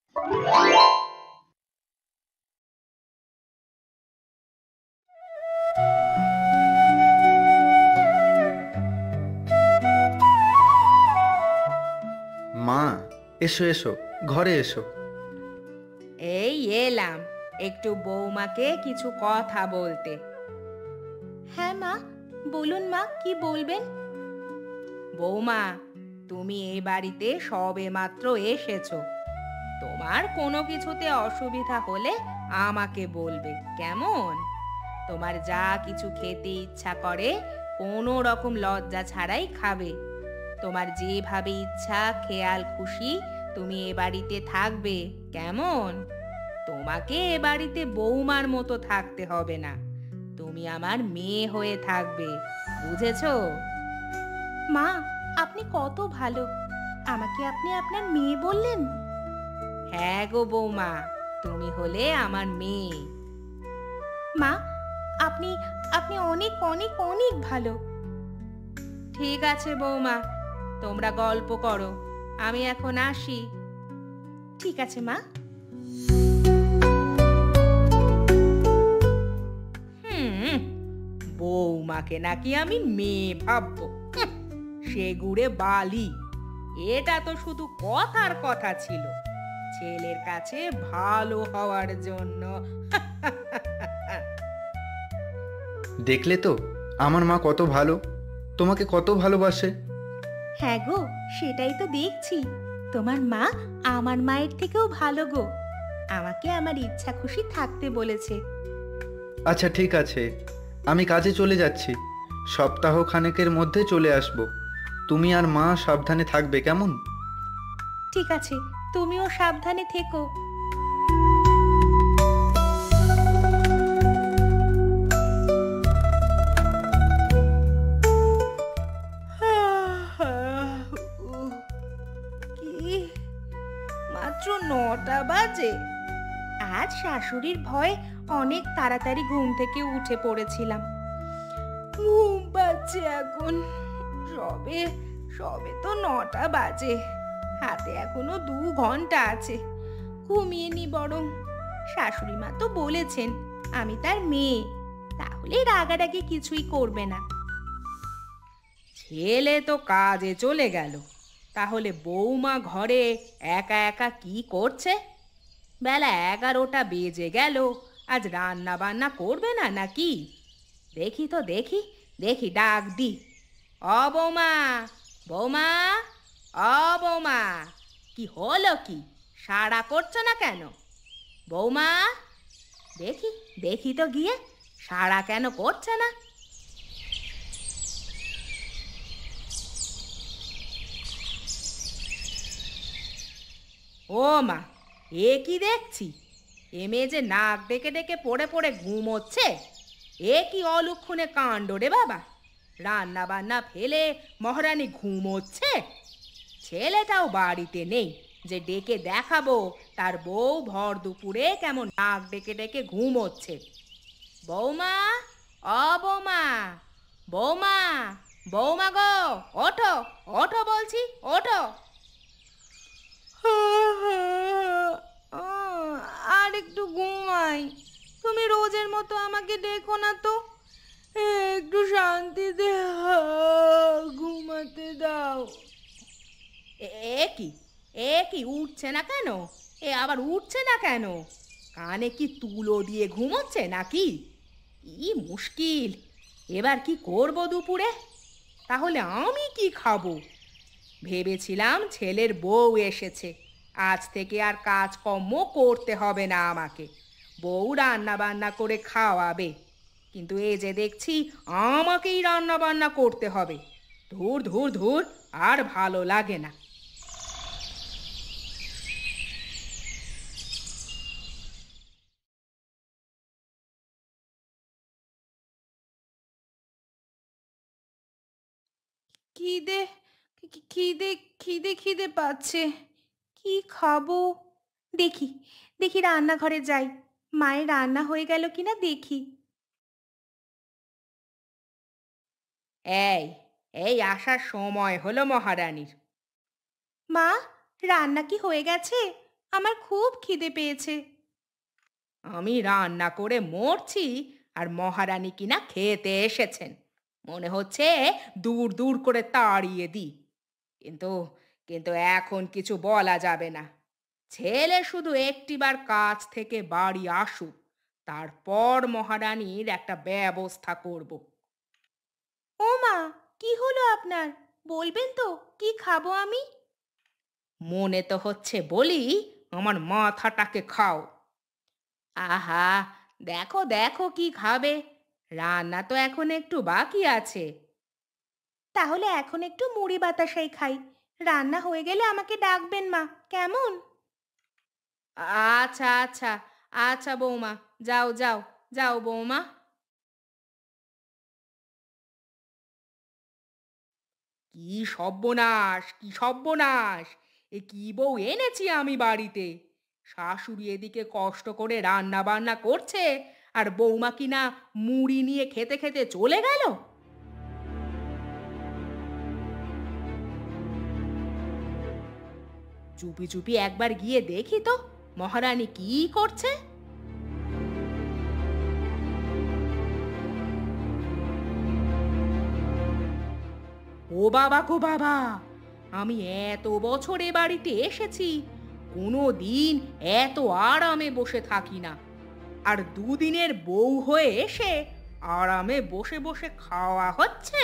মা, এসো এসো, ঘরে এসো। এই এলাম একটু বৌমাকে কিছু কথা বলতে। হ্যাঁ মা, বলুন মা, কি বলবেন? বৌমা, তুমি এই বাড়িতে সবেমাত্র এসেছো। তোমার কোনো কিছুতে অসুবিধা হলে আমাকে বলবে, কেমন? তোমার যা কিছু খেতে ইচ্ছা করে কোনো রকম লজ্জা ছাড়াই খাবে। তোমার যেভাবে ইচ্ছা খেয়াল খুশি তুমি এ বাড়িতে থাকবে, কেমন? তোমাকে এ বাড়িতে বৌমার মতো থাকতে হবে না, তুমি আমার মেয়ে হয়ে থাকবে, বুঝেছো? মা, আপনি কত ভালো, আমাকে আপনি আপনার মেয়ে বললেন। হ্যাঁ গো বৌমা, তুমি হলে আমার মেয়ে। মা, আপনি আপনি অনেক অনেক অনেক ভালো। ঠিক আছে বৌমা, তোমরা গল্প করো, আমি এখন আসি। ঠিক আছে মা। হুম, বৌমাকে নাকি আমি মেয়ে ভাববো? হুঁ, সে গুড়ে বালি। এটা তো শুধু কথার কথা ছিল, ছেলের কাছে ভালো হওয়ার জন্য। দেখলে তো আমার মা কত ভালো, তোমাকে কত ভালোবাসে। হ্যাঁ গো, সেটাই তো দেখছি, তোমার মা আমার মায়ের থেকেও ভালো গো। আমাকে আমার ইচ্ছা খুশি থাকতে বলেছে। আচ্ছা ঠিক আছে, আমি কাজে চলে যাচ্ছি, সপ্তাহ খানেকের মধ্যে চলে আসব। তুমি আর মা সাবধানে থাকবে, কেমন? ঠিক আছে, তুমিও সাবধানে থেকো। কি, মাত্র 9টা বাজে? আজ শাশুড়ির ভয়ে অনেক তাড়াতাড়ি ঘুম থেকে উঠে পড়েছিলাম। ঘুম পাচ্ছে এখন, সবে সবে তো 9টা বাজে, হাতে এখনো 2 ঘন্টা আছে, ঘুমিয়ে নি বরং। শাশুড়ি মা তো বলেছেন আমি তার মেয়ে, তাহলে রাগারাগি কিছুই করবে না। ছেলে তো কাজে চলে গেল, তাহলে বৌমা ঘরে একা একা কি করছে? বেলা 11টা বেজে গেল, আজ রান্না বান্না করবে না নাকি? দেখি তো দেখি, দেখি ডাক দি। অ বৌমা, বৌমা, অ বৌমা, কি হলো কি, সাড়া করছো না কেন? বৌমা, দেখি, দেখি তো গিয়ে, সাড়া কেন করছে না? ও মা, এ কি দেখছি, এ মেয়ে যে নাক ডেকে ডেকে পড়ে পড়ে ঘুমোচ্ছে, এ কি অলুক্ষণে কাণ্ড রে বাবা! রান্না বান্না ফেলে মহারানী ঘুমোচ্ছে, ছেলেটাও বাড়িতে নেই যে ডেকে দেখাবো তার বউ ভর দুপুরে কেমন নাক ডেকে ডেকে ঘুমোচ্ছে। বৌমা, অ বৌমা, বৌমা, বৌমা গো, ওঠো, ওঠো বলছি, ওঠো। আর একটু ঘুমাই, তুমি রোজের মতো আমাকে দেখো না তো, একটু শান্তিতে ঘুমাতে দাও। এ কি, এ কি উঠছে না কেন? এ আবার উঠছে না কেন? কানে কি তুলো দিয়ে ঘুমোচ্ছে নাকি? কি মুশকিল, এবার কি করব দুপুরে? তাহলে আমি কি খাবো? ভেবেছিলাম ছেলের বউ এসেছে, আজ থেকে আর কাজকর্ম করতে হবে না আমাকে, বউ রান্না বান্না করে খাওয়াবে। কিন্তু এ যে দেখছি আমাকেই রান্না বান্না করতে হবে। ধুর ধুর ধুর, আর ভালো লাগে না। খিদে, খিদে, খিদে খিদে পাচ্ছে, কি খাবো? দেখি, দেখি রান্নাঘরে যাই, মায়ের রান্না হয়ে গেল কিনা দেখি। এই, এই আসার সময় হলো মহারানীর। মা, রান্না কি হয়ে গেছে? আমার খুব খিদে পেয়েছে। আমি রান্না করে মরছি আর মহারানী কিনা খেতে এসেছেন। মনে হচ্ছে দূর দূর করে তাড়িয়ে দিই। কিন্তু কিন্তু এখন কিছু বলা যাবে না। ছেলে শুধু একটিবার কাজ থেকে বাড়ি আসুক, তারপর মহারানীর একটা ব্যবস্থা করব। ও মা, কি হলো আপনার? বলবেন তো কি খাবো আমি? মনে তো হচ্ছে বলি, আমার মাথাটাকে খাও। আহা, দেখো দেখো কি খাবে। রান্না তো এখন একটু বাকি আছে। তাহলে এখন একটু মুড়ি বাতাসাই খাই। রান্না হয়ে গেলে আমাকে ডাকবেন মা, কেমন? আচ্ছা আচ্ছা, আচ্ছা বৌমা, যাও যাও, যাও বৌমা। কি সর্বনাশ, কি সর্বনাশ! এ কি বউ এনেছি আমি বাড়িতে! শাশুড়ি এদিকে কষ্ট করে রান্না বান্না করছে, আর বৌমা কিনা মুড়ি নিয়ে খেতে খেতে চলে গেল। চুপি চুপি একবার গিয়ে দেখি তো মহারানী কি করছে। ও বাবা গো বাবা, আমি এত বছর এ বাড়িতে এসেছি, কোনো দিন এত আরামে বসে থাকি না। আর দুদিনের বউ হয়ে এসে আরামে বসে বসে খাওয়া হচ্ছে।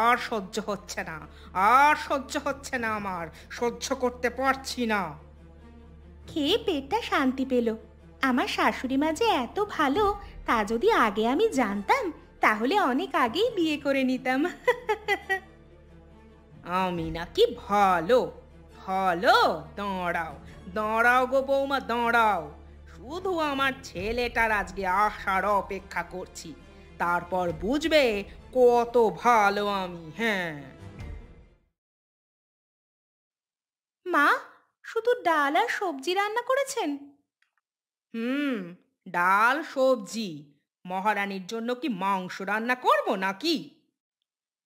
আর সহ্য হচ্ছে না, আর সহ্য হচ্ছে না, আমার সহ্য করতে পারছি না। খেয়ে পেটটা শান্তি পেল। আমার শাশুড়ি মা যে এত ভালো, তা যদি আগে আমি জানতাম, তাহলে অনেক আগেই বিয়ে করে নিতাম। আমি নাকি ভালো? ভালো? দাঁড়াও, দাঁড়াও গো বৌমা, দাঁড়াও। শুধু আমার ছেলেটার আজকে আসার অপেক্ষা করছি, তারপর বুঝবে কত ভালো আমি। হ্যাঁ মা, শুধু ডাল আর সবজি রান্না করেছেন? হুম, ডাল সবজি। মহারানীর জন্য কি মাংস রান্না করব নাকি?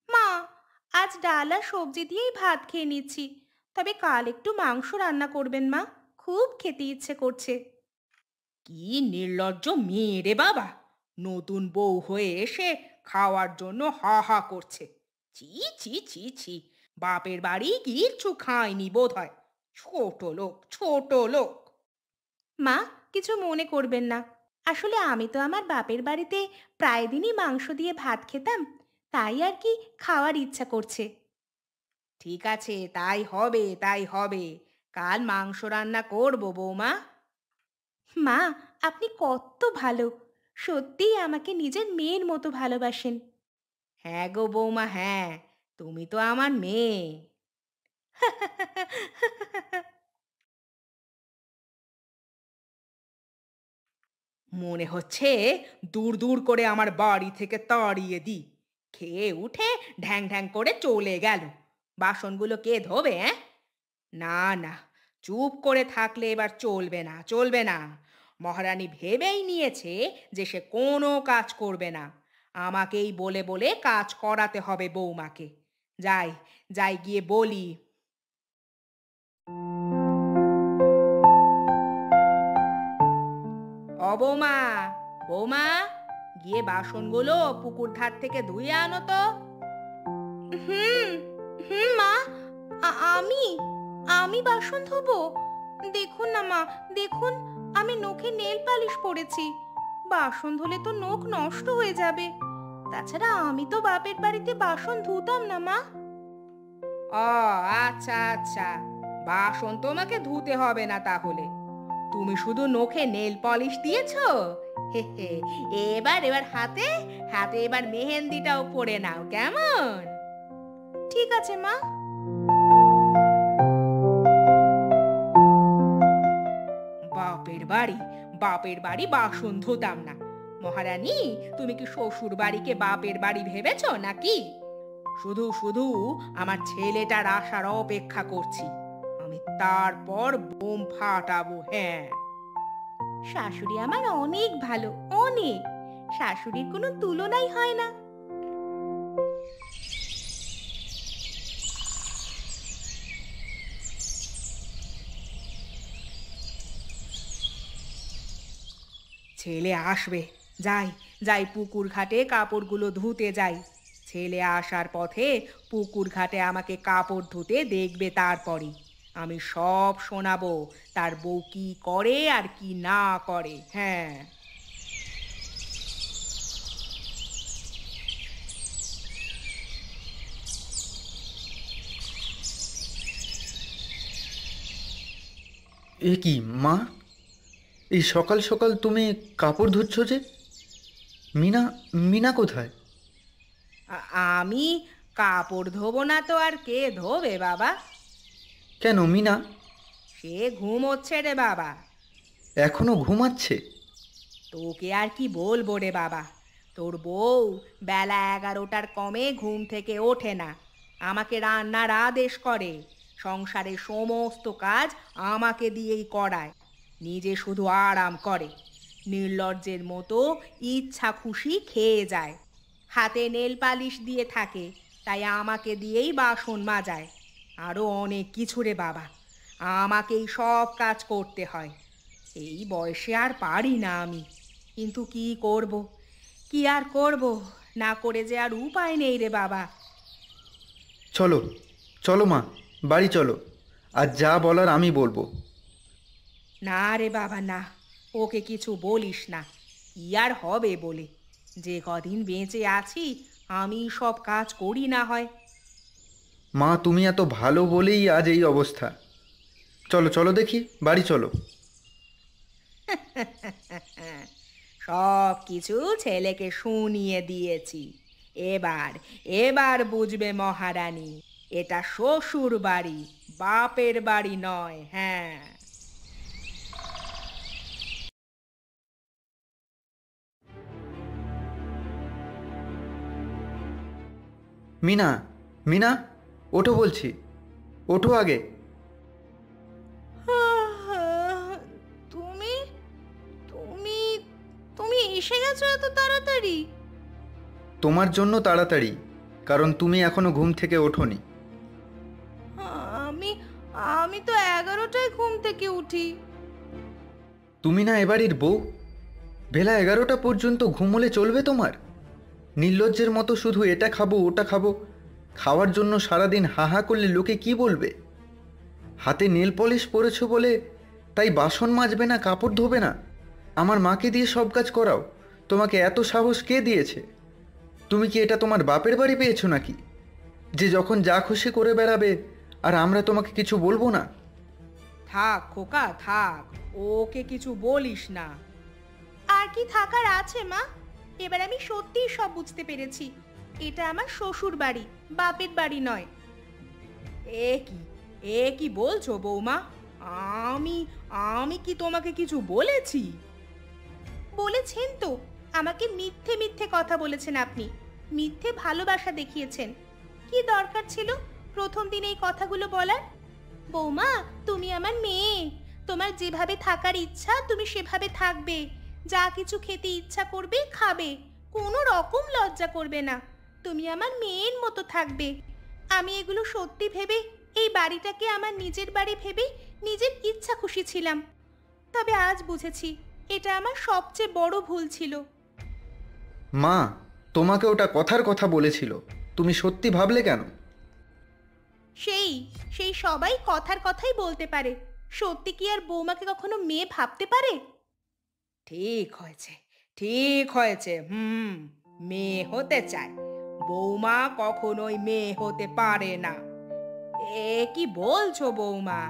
মা, আজ ডাল আর সবজি দিয়েই ভাত খেয়ে নিচ্ছি। তবে কাল একটু মাংস রান্না করবেন মা, খুব খেতে ইচ্ছে করছে। কি নির্লজ্জ মেয়ে রে বাবা! নতুন বউ হয়ে এসে খাওয়ার জন্য হা হা করছে। ছি ছি ছি ছি, বাপের বাড়ি কিচ্ছু খায়নি বোধ হয়। ছোট লোক, ছোট লোক। মা, কিছু মনে করবেন না। আসলে আমি তো আমার বাপের বাড়িতে প্রায় দিনই মাংস দিয়ে ভাত খেতাম, তাই আর কি খাওয়ার ইচ্ছা করছে। ঠিক আছে, তাই হবে, তাই হবে। কাল মাংস রান্না করব বৌমা। মা, আপনি কত ভালো! সত্যিই আমাকে নিজের মেয়ের মতো ভালোবাসেন। হ্যাঁ গো বৌমা, হ্যাঁ, তুমি তো আমার মেয়ে। মনে হচ্ছে দূর দূর করে আমার বাড়ি থেকে তাড়িয়ে দিই। খেয়ে উঠে ঢ্যাং ঢ্যাং করে চলে গেল। বাসনগুলো কে ধোবে? না না, চুপ করে থাকলে এবার চলবে না, চলবে না। মহারানী ভেবেই নিয়েছে যে সে কোনো কাজ করবে না। আমাকেই বলে বলে কাজ করাতে হবে বৌমাকে। যাই, যাই গিয়ে বলি। ও বৌমা, বৌমা, গিয়ে বাসনগুলো পুকুর ধার থেকে ধুয়ে আনো তো। হুম, হুম মা, আমি আমি বাসন ধোবো? দেখুন না মা, দেখুন, আমি নখে নেল পালিশ পরেছি। বাসন ধুলে তো নখ নষ্ট হয়ে যাবে। তাছাড়া আমি তো বাপের বাড়িতে বাসন ধুতাম না মা। ও আচ্ছা আচ্ছা, বাসন তোমাকে ধুতে হবে না তাহলে। তুমি শুধু নখে নেল পলিশ দিয়েছো। হে হে, এবার এবার হাতে হাতে এবার মেহেন্দিটাও পরে নাও, কেমন? ঠিক আছে মা। বাপের বাড়ি, বাপের বাড়ি বাসন ধুতাম না। মহারানী, তুমি কি শ্বশুর বাড়িকে বাপের বাড়ি ভেবেছো নাকি? শুধু শুধু আমার ছেলেটার আসার অপেক্ষা করছি। আমি তারপর বোম ফাটাবো। হ্যাঁ, শাশুড়ি আমার অনেক ভালো, অনেক। শাশুড়ির কোনো তুলনাই হয় না। ছেলে আসবে। যাই, যাই পুকুর ঘাটে কাপড়গুলো ধুতে যাই। ছেলে আসার পথে পুকুর ঘাটে আমাকে কাপড় ধুতে দেখবে, তারপরই আমি সব শোনাবো তার বউ কি করে আর কি না করে। হ্যাঁ। এ কি মা, এই সকাল সকাল তুমি কাপড় ধুচ্ছ যে? মিনা, মিনা কোথায়? আমি কাপড় ধোবো না তো আর কে ধোবে বাবা? কেন মিনা? সে ঘুমোচ্ছে রে বাবা। এখনো ঘুমাচ্ছে? তোকে আর কি বলবো রে বাবা, তোর বউ বেলা 11টার কমে ঘুম থেকে ওঠে না, আমাকে রান্নার আদেশ করে, সংসারের সমস্ত কাজ আমাকে দিয়েই করায়, নিজে শুধু আরাম করে, নির্লজ্জের মতো ইচ্ছা খুশি খেয়ে যায়, হাতে নেল পালিশ দিয়ে থাকে, তাই আমাকে দিয়েই বাসন মাজায়, আরও অনেক কিছু রে বাবা, আমাকেই সব কাজ করতে হয়। এই বয়সে আর পারি না আমি, কিন্তু কি করব, কি আর করব, না করে যে আর উপায় নেই রে বাবা। চলো, চলো মা, বাড়ি চলো। আর যা বলার আমি বলবো। না রে বাবা না, ওকে কিছু বলিস না, কি আর হবে বলে, যে কদিন বেঁচে আছি আমি সব কাজ করি না হয়। মা, তুমি এত ভালো বলেই আজ এই অবস্থা। চলো চলো দেখি, বাড়ি চলো। সব কিছু ছেলেকে শুনিয়ে দিয়েছি, এবার এবার বুঝবে মহারানী, এটা শ্বশুর বাড়ি, বাপের বাড়ি নয়। হ্যাঁ। মিনা, মিনা, ওঠো বলছি, ওঠো আগে। তুমি তুমি তুমি এসে গেছো এত তাড়াতাড়ি? তোমার জন্য তাড়াতাড়ি, কারণ তুমি এখনো ঘুম থেকে ওঠোনি। আমি আমি তো 11টায় ঘুম থেকে উঠি। তুমি না এবাড়ির বউ? বেলা 11টা পর্যন্ত ঘুমোলে চলবে তোমার? নির্লজ্জের মতো শুধু এটা খাবো ওটা খাবো, খাওয়ার জন্য সারাদিন হা হা করলে লোকে কি বলবে? হাতে নেল পলিশ পরেছো বলে তাই বাসন মাজবে না, কাপড় ধোবে না? আমার মাকে দিয়ে সব কাজ করাও, তোমাকে এত সাহস কে দিয়েছে? তুমি কি এটা তোমার বাপের বাড়ি পেয়েছো নাকি, যে যখন যা খুশি করে বেড়াবে আর আমরা তোমাকে কিছু বলবো না? থাক খোকা থাক, ওকে কিছু বলিস না। আর কি থাকার আছে মা, এবার আমি সত্যিই সব বুঝতে পেরেছি, এটা আমার শ্বশুর বাড়ি, বাপের বাড়ি নয়। এ কি, এ কি বলছো বৌমা? আমি আমি কি তোমাকে কিছু বলেছি? বলেছেন তো, আমাকে মিথ্যে মিথ্যে কথা বলেছেন আপনি, মিথ্যে ভালোবাসা দেখিয়েছেন। কি দরকার ছিল প্রথম দিন এই কথাগুলো বলার? বৌমা, তুমি আমার মেয়ে, তোমার যেভাবে থাকার ইচ্ছা তুমি সেভাবে থাকবে, যা কিছু খেতে ইচ্ছা করবে খাবে, কোনো রকম লজ্জা করবে না, তুমি আমার মেয়ের মতো থাকবে। আমি এগুলো সত্যি ভেবে এই বাড়িটাকে আমার নিজের বাড়ি ভেবে নিজের ইচ্ছা খুশি ছিলাম, তবে আজ বুঝেছি এটা আমার সবচেয়ে বড় ভুল ছিল। মা, তোমাকে ওটা কথার কথা বলেছিল, তুমি সত্যি ভাবলে কেন? সেই সেই সবাই কথার কথাই বলতে পারে, সত্যি কি আর বৌমাকে কখনো মেয়ে ভাবতে পারে? ঠিক হয়েছে, ঠিক হয়েছে, মেয়ে হতে চায়, বৌমা কখনোই মেয়ে হতে পারে না। এ কি বলছো বৌমা,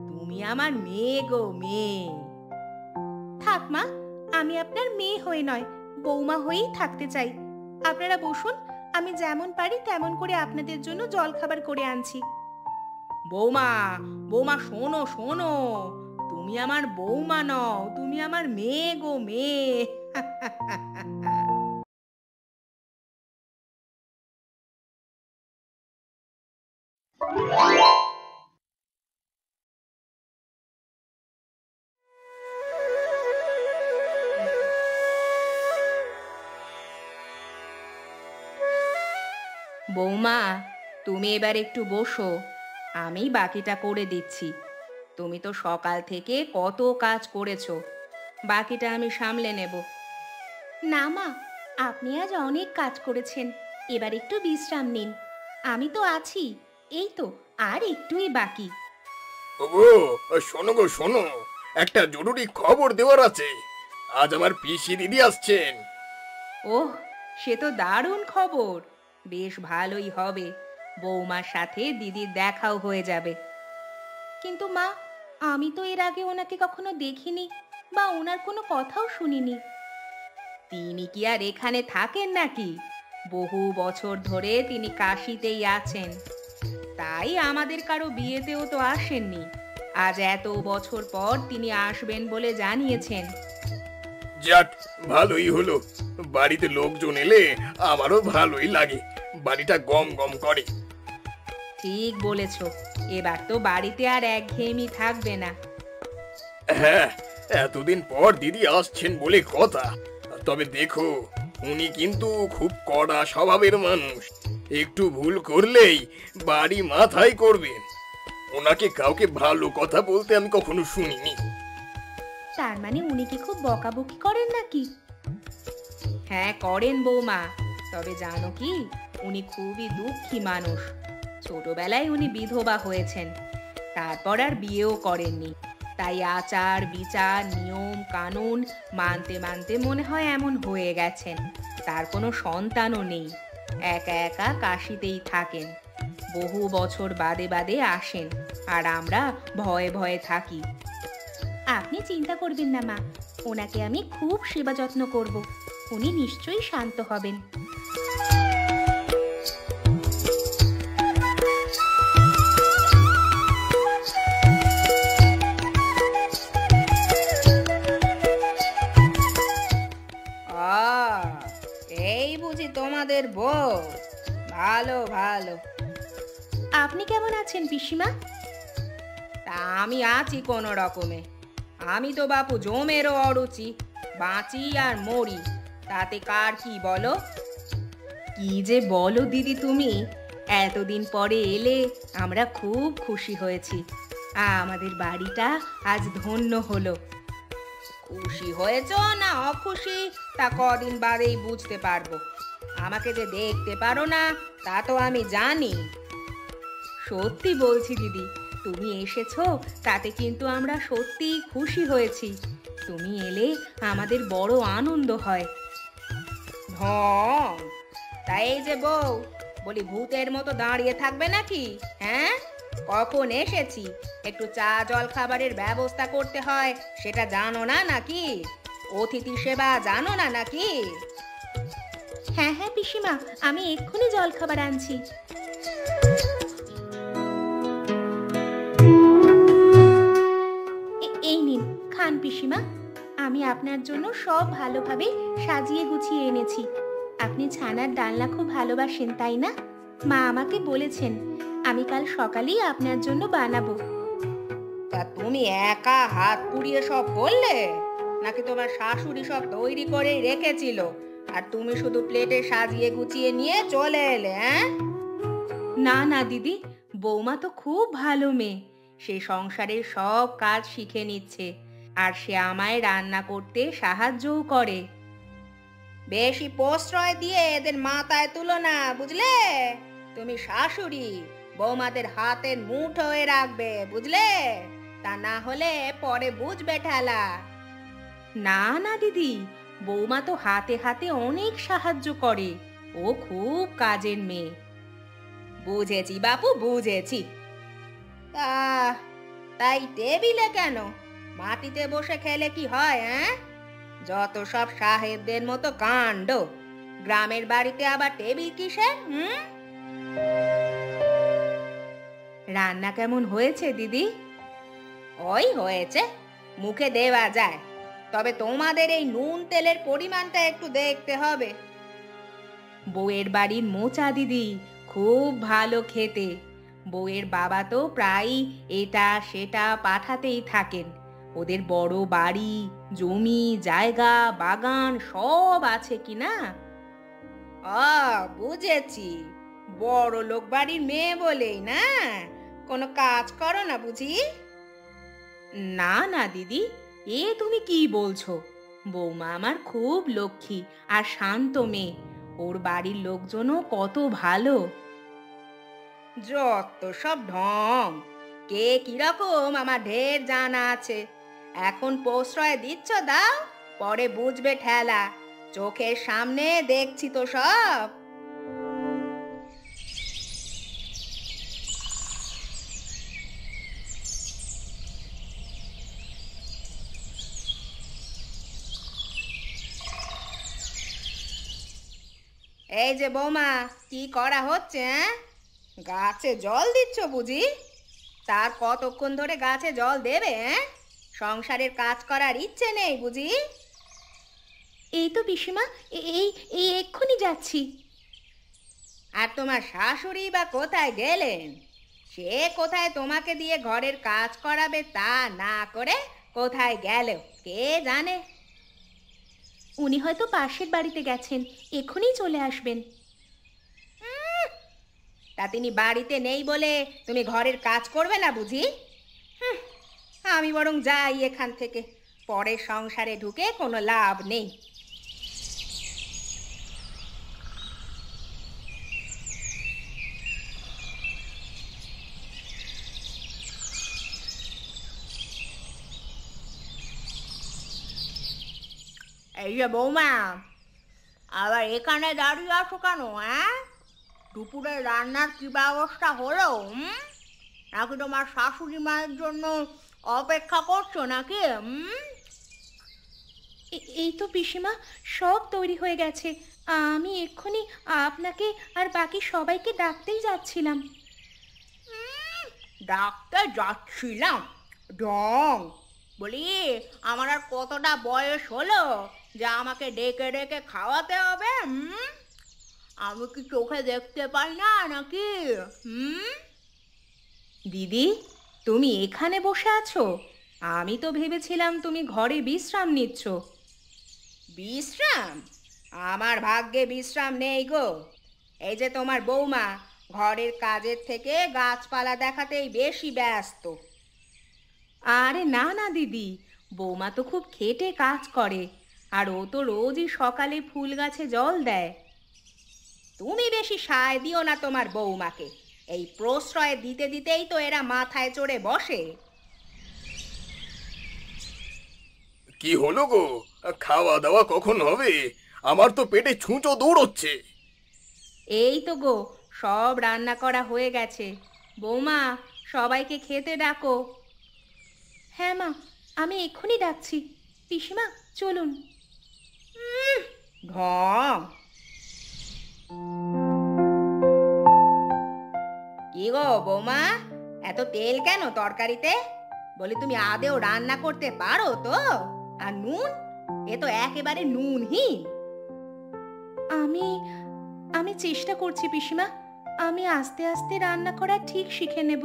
তুমি আমার মেয়ে গো, মেয়ে। থাক মা, আমি আপনার মেয়ে হয়ে নয়, বৌমা হয়েই থাকতে চাই। আপনারা বসুন, আমি যেমন পারি তেমন করে আপনাদের জন্য জলখাবার করে আনছি। বৌমা, বৌমা শোনো শোনো, তুমি আমার বৌমা নও, তুমি আমার মেয়ে গো, মেয়ে। বৌমা, তুমি এবার একটু বসো, আমি বাকিটা করে দিচ্ছি। তুমি তো সকাল থেকে কত কাজ করেছো, বাকিটা আমি সামলে নেব। না মা, আপনি আজ অনেক কাজ করেছেন, এবার একটু বিশ্রাম নিন। আমি তো আছি, এই তো আর একটুই বাকি। ওগো, শোনো গো শোনো, একটা জরুরি খবর দেওয়ার আছে। আজ আমার পিসি দিদি আসছেন। ওহ, সে তো দারুণ খবর। বেশ ভালোই হবে, বৌমার সাথে দিদির দেখাও হয়ে যাবে। কিন্তু মা, আমি তো এর আগে ওনাকে কখনো দেখিনি বা ওনার কোনো কথাও শুনিনি। তিনি কি আর এখানে থাকেন নাকি? বহু বছর ধরে তিনি কাশিতেই আছেন, তাই আমাদের কারো বিয়েতেও তো আসেননি। আজ এত বছর পর তিনি আসবেন বলে জানিয়েছেন। যাক, ভালোই হলো। বাড়িতে লোকজন এলে আমারও ভালোই লাগে, বাড়িটা গম গম করে। ঠিক বলেছ, এবার তো বাড়িতে আর একঘেয়েমি থাকবে না। হ্যাঁ, এতদিন পর দিদি আসছেন বলে কথা। তবে দেখো, উনি কিন্তু খুব কড়া স্বভাবের মানুষ। একটু ভুল করলেই বাড়ি মাথায় করবেন। ওনাকে কাউকে ভালো কথা বলতে আমি কখনো শুনিনি। তার মানে উনি কি খুব বকাবকি করেন নাকি? হ্যাঁ করেন বৌমা, তবে জানো কি, উনি খুবই দুঃখী মানুষ। ছোটবেলায় উনি বিধবা হয়েছেন, তারপর আর বিয়েও করেননি। তাই আচার বিচার নিয়ম কানুন মানতে মানতে মনে হয় এমন হয়ে গেছেন। তার কোনো সন্তানও নেই, একা একা কাশিতেই থাকেন। বহু বছর বাদে বাদে আসেন, আর আমরা ভয়ে ভয়ে থাকি। আপনি চিন্তা করবেন না মা, ওনাকে আমি খুব সেবা যত্ন করব। উনি নিশ্চয়ই শান্ত হবেন। এই বুঝি তোমাদের বউ? ভালো ভালো। আপনি কেমন আছেন পিসিমা? তা আমি আছি কোনো রকমে। আমি তো বাপু জমেরও অরুচি, বাঁচি আর মরি, তাতে কার কি বলো? কি যে বলো দিদি তুমি, এতদিন পরে এলে আমরা খুব খুশি হয়েছি। আমাদের বাড়িটা আজ ধন্য হলো। খুশি হয়েছ না অখুশি তা কদিন বাদেই বুঝতে পারবো। আমাকে যে দেখতে পারো না তা তো আমি জানি। সত্যি বলছি দিদি, তুমি এসেছো তাতে কিন্তু আমরা সত্যিই খুশি হয়েছি। তুমি এলে আমাদের বড় আনন্দ হয়। ঢং! তাই এই যে বউ, বলি ভূতের মতো দাঁড়িয়ে থাকবে নাকি? হ্যাঁ, কখন এসেছি, একটু চা জল খাবারের ব্যবস্থা করতে হয় সেটা জানো না নাকি? অতিথি সেবা জানো না নাকি? হ্যাঁ হ্যাঁ পিসিমা, আমি এক্ষুনি জল খাবার আনছি। এই নিন, খান পিসিমা। আমি আপনার জন্য সব ভালোভাবে সাজিয়ে গুছিয়ে এনেছি। আপনি ছানার ডালনা খুব ভালোবাসেন তাই না? মা আমাকে বলেছেন আমি কাল সকালেই আপনার জন্য বানাবো। তা তুমি একা হাত পুড়িয়ে সব করলে, নাকি তোমার শাশুড়ি সব তৈরি করেই রেখেছিল আর তুমি শুধু প্লেটে সাজিয়ে গুছিয়ে নিয়ে চলে এলে? হ্যাঁ? না না দিদি, বৌমা তো খুব ভালো মেয়ে। সে সংসারের সব কাজ শিখে নিচ্ছে, আর সে আমায় রান্না করতে সাহায্যও করে। বেশি প্রশ্রয় দিয়ে এদের মাথায় তুলো না, বুঝলে? তুমি শাশুড়ি, বৌমাদের হাতের মুঠো হয়ে রাখবে, বুঝলে? তা না হলে পরে বুঝবে ঠেলা। না না দিদি, বৌমা তো হাতে হাতে অনেক সাহায্য করে, ও খুব কাজের মেয়ে। বুঝেছি বাপু, বুঝেছি। তা তাই টেবিলে কেন? মাটিতে বসে খেলে কি হয়? হ্যাঁ, যত সব সাহেবদের মতো কাণ্ড। গ্রামের বাড়িতে আবার টেবিল কিসের? রান্না কেমন হয়েছে দিদি? ওই হয়েছে, মুখে দেওয়া যায়। তবে তোমাদের এই নুন তেলের পরিমাণটা একটু দেখতে হবে। বউয়ের বাড়ির মোচা দিদি খুব ভালো খেতে। বউয়ের বাবা তো প্রায়ই এটা সেটা পাঠাতেই থাকেন। ওদের বড় বাড়ি, জমি জায়গা, বাগান সব আছে কি না? বুঝেছি, বড় লোক বাড়ির মেয়ে বলেই না? কোনো কাজ করো না বুঝি? না না দিদি, এ তুমি কি বলছো? বৌমা আমার খুব লক্ষ্মী আর শান্ত মেয়ে। ওর বাড়ির লোকজনও কত ভালো। যত সব ঢং! কে কিরকম আমার ঢের জানা আছে। এখন প্রশ্রয় দিচ্ছ দাও, পরে বুঝবে ঠেলা। চোখের সামনে দেখছি তো সব। এই যে বৌমা, কি করা হচ্ছে? গাছে জল দিচ্ছ বুঝি? তার কতক্ষণ ধরে গাছে জল দেবে? সংসারের কাজ করার ইচ্ছে নেই বুঝি? এই তো পিসিমা, এই এই এক্ষুনি যাচ্ছি। আর তোমার শাশুড়ি বা কোথায় গেলেন? সে কোথায় তোমাকে দিয়ে ঘরের কাজ করাবে তা না করে কোথায় গেল কে জানে। উনি হয়তো পাশের বাড়িতে গেছেন, এক্ষুনি চলে আসবেন। তা তিনি বাড়িতে নেই বলে তুমি ঘরের কাজ করবে না বুঝি? আমি বরং যাই এখান থেকে, পরে সংসারে ঢুকে কোনো লাভ নেই। এই যে বৌমা, আবার এখানে দাঁড়িয়ে আছো কেন? দুপুরে রান্নার কি ব্যবস্থা হলো? নাকি তোমার শাশুড়ি মায়ের জন্য অপেক্ষা করছো নাকি? এই তো পিসিমা, সব তৈরি হয়ে গেছে। আমি এক্ষুনি আপনাকে আর বাকি সবাইকে ডাকতেই যাচ্ছিলাম। ডাকতে যাচ্ছিলাম? ঢং! বলি, আমার আর কতটা বয়স হলো যে আমাকে ডেকে ডেকে খাওয়াতে হবে? আমি কি চোখে দেখতে পাই না নাকি? দিদি, তুমি এখানে বসে আছো? আমি তো ভেবেছিলাম তুমি ঘরে বিশ্রাম নিচ্ছ। বিশ্রাম? আমার ভাগ্যে বিশ্রাম নেই গো। এই যে তোমার বৌমা ঘরের কাজের থেকে গাছপালা দেখাতেই বেশি ব্যস্ত। আরে না না দিদি, বৌমা তো খুব খেটে কাজ করে, আর ও তো রোজই সকালে ফুল গাছে জল দেয়। তুমি বেশি সায় দিও না তোমার বৌমাকে। এই প্রশ্রয় দিতে দিতেই তো এরা মাথায় চড়ে বসে। কি হলো গো? খাওয়া দাওয়া কখন হবে? আমার তো পেটে ছুঁচো দৌড়চ্ছে। এই তো গো, সব রান্না করা হয়ে গেছে। বৌমা, সবাইকে খেতে ডাকো। হ্যাঁ মা, আমি এক্ষুনি ডাকছি। পিসিমা, চলুন। ঢং! কি গো বৌমা, এত তেল কেন তরকারিতে? বলি, তুমি আদেও রান্না করতে পারো তো? আর নুন, এ তো একেবারে নুনহীন। আমি আমি চেষ্টা করছি পিসিমা। আমি আস্তে আস্তে রান্না করা ঠিক শিখে নেব।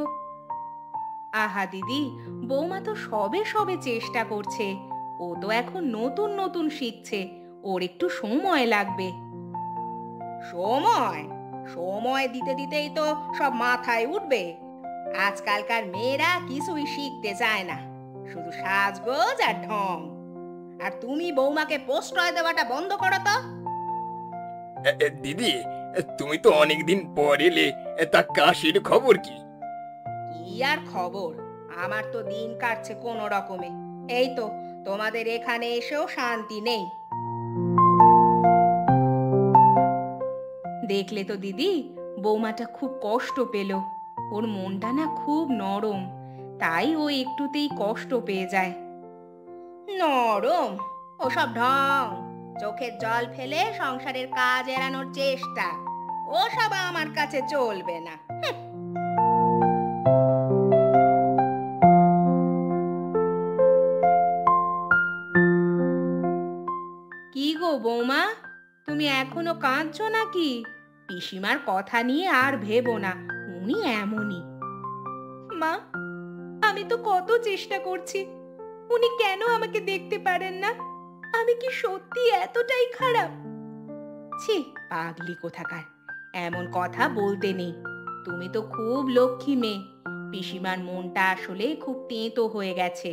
আহা দিদি, বৌমা তো সবে সবে চেষ্টা করছে। ও তো এখন নতুন নতুন শিখছে, ওর একটু সময় লাগবে। সময়? সময় দিতে দিতেই তো সব মাথায় উঠবে। আজকালকার মেয়েরা কিছুই শিখতে চায় না, শুধু সাজগোজ আর ঢং। আর তুমি বৌমাকে প্রশ্রয় দেওয়াটা বন্ধ করো তো। দিদি, তুমি তো অনেকদিন পর এলে, তা কাশির খবর কি? কি আর খবর, আমার তো দিন কাটছে কোনো রকমে। এই তো, তোমাদের এখানে এসেও শান্তি নেই। দেখলে তো দিদি, বৌমাটা খুব কষ্ট পেল। ওর মনটা না খুব নরম, তাই ও একটুতেই কষ্ট পেয়ে যায়। নরম? ওসব ঢং! চোখের জল ফেলে সংসারের কাজ এড়ানোর চেষ্টা, ওসব আমার কাছে চলবে না। কি গো বৌমা, তুমি এখনো কাঁদছো নাকি? পিসিমার কথা নিয়ে আর ভেবো না, উনি এমনই। মা, আমি তো কত চেষ্টা করছি, উনি কেন আমাকে দেখতে পারেন না? আমি কি সত্যি এতটাই খারাপ? ছি, পাগলি কোথাকার! এমন কথা বলতে নেই। তুমি তো খুব লক্ষ্মী মেয়ে। পিসিমার মনটা আসলে খুব তেঁতো হয়ে গেছে।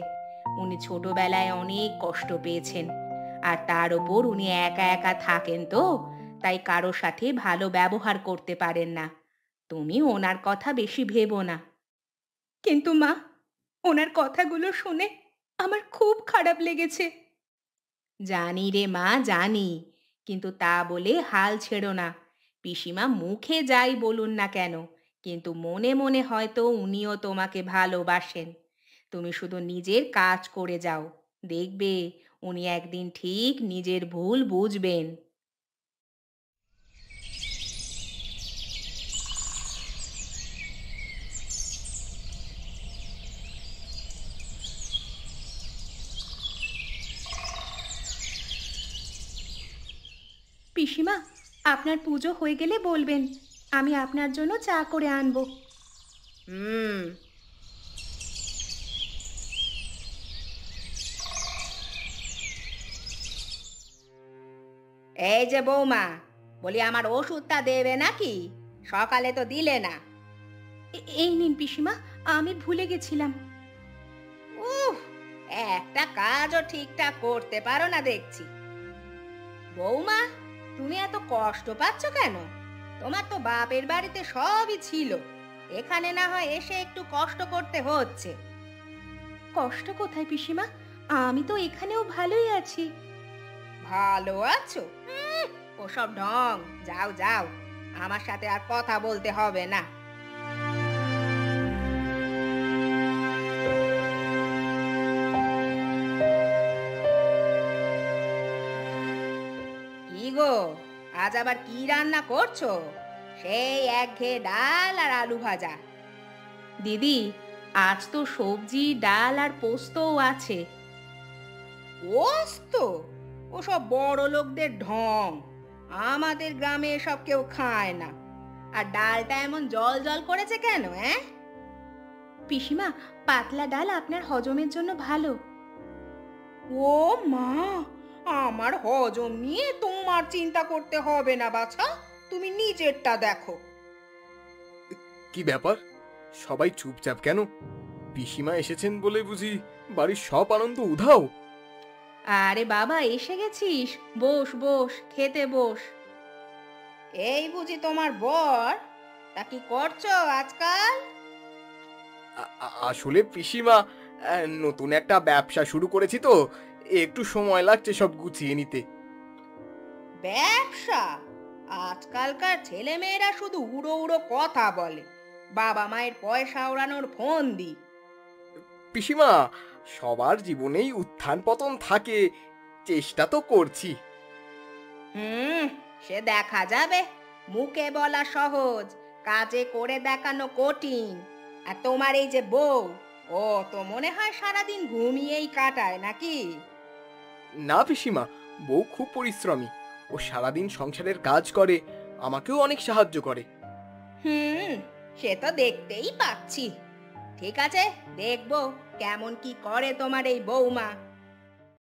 উনি ছোটবেলায় অনেক কষ্ট পেয়েছেন, আর তার ওপর উনি একা একা থাকেন, তো তাই কারো সাথে ভালো ব্যবহার করতে পারেন না। তুমি ওনার কথা বেশি ভেবো না। কিন্তু মা, ওনার কথাগুলো শুনে আমার খুব খারাপ লেগেছে। জানি রে মা, জানি, কিন্তু তা বলে হাল ছেড়ো না। পিসিমা মুখে যাই বলুন না কেন, কিন্তু মনে মনে হয়তো উনিও তোমাকে ভালোবাসেন। তুমি শুধু নিজের কাজ করে যাও, দেখবে উনি একদিন ঠিক নিজের ভুল বুঝবেন। পিসিমা, আপনার পুজো হয়ে গেলে বলবেন, আমি আপনার জন্য চা করে আনবো। হুম। এই যে বৌমা, বলি আমার ওষুধটা দেবে নাকি? সকালে তো দিলে না। এই নিন পিসিমা, আমি ভুলে গেছিলাম। উফ, একটা কাজও ঠিকঠাক করতে পারো না দেখছি। বৌমা, তুমি এত কষ্ট পাচ্ছ কেন? তোমার তো বাপের বাড়িতে সবই ছিল, এখানে না হয় এসে একটু কষ্ট করতে হচ্ছে। কষ্ট কোথায় পিসিমা, আমি তো এখানেও ভালোই আছি। ভালো আছো? ওসব ঢং। যাও যাও, আমার সাথে আর কথা বলতে হবে না। কি গো, আজ আবার কি রান্না করছো? সেই একঘেয়ে ডাল আর আলু ভাজা। দিদি, আজ তো সবজি, ডাল আর পোস্তও আছে। পোস্ত? ওসব বড় লোকদের ঢং, আমাদের গ্রামে এসব কেউ খায় না। আর ডালটা এমন জল জল করেছে কেন? পিসিমা, পাতলা ডাল আপনার হজমের জন্য ভালো। ও মা, আমার হজম নিয়ে তোমার চিন্তা করতে হবে না বাছা, তুমি নিজেরটা দেখো। কি ব্যাপার, সবাই চুপচাপ কেন? পিসিমা এসেছেন বলে বুঝি বাড়ির সব আনন্দ উধাও? আরে বাবা, এসে গেছিস, বস বস, খেতে বস। এই বুঝি তোমার বর? তা কি করছো আজকাল? আসলে পিসিমা, নতুন একটা ব্যবসা শুরু করেছি তো, একটু সময় লাগছে সব গুছিয়ে নিতে। ব্যবসা? আজকালকার ছেলে মেয়েরা শুধু উড়ো উড়ো কথা বলে, বাবা মায়ের পয়সা ওড়ানোর ফোন দি। পিসিমা, সবার জীবনেই উত্থান পতন থাকে, চেষ্টা তো করছি। হুম, সে দেখা যাবে। মুখে বলা সহজ, কাজে করে দেখানো কঠিন। আর তোমার এই যে বউ, ও তো মনে হয় সারাদিন ঘুমিয়েই কাটায় নাকি? না পিসিমা, বউ খুব পরিশ্রমী। ও সারাদিন সংসারের কাজ করে, আমাকেও অনেক সাহায্য করে। হুম, সে তো দেখতেই পাচ্ছি। ঠিক আছে, দেখবো কেমন কি করে তোমার এই বৌমা।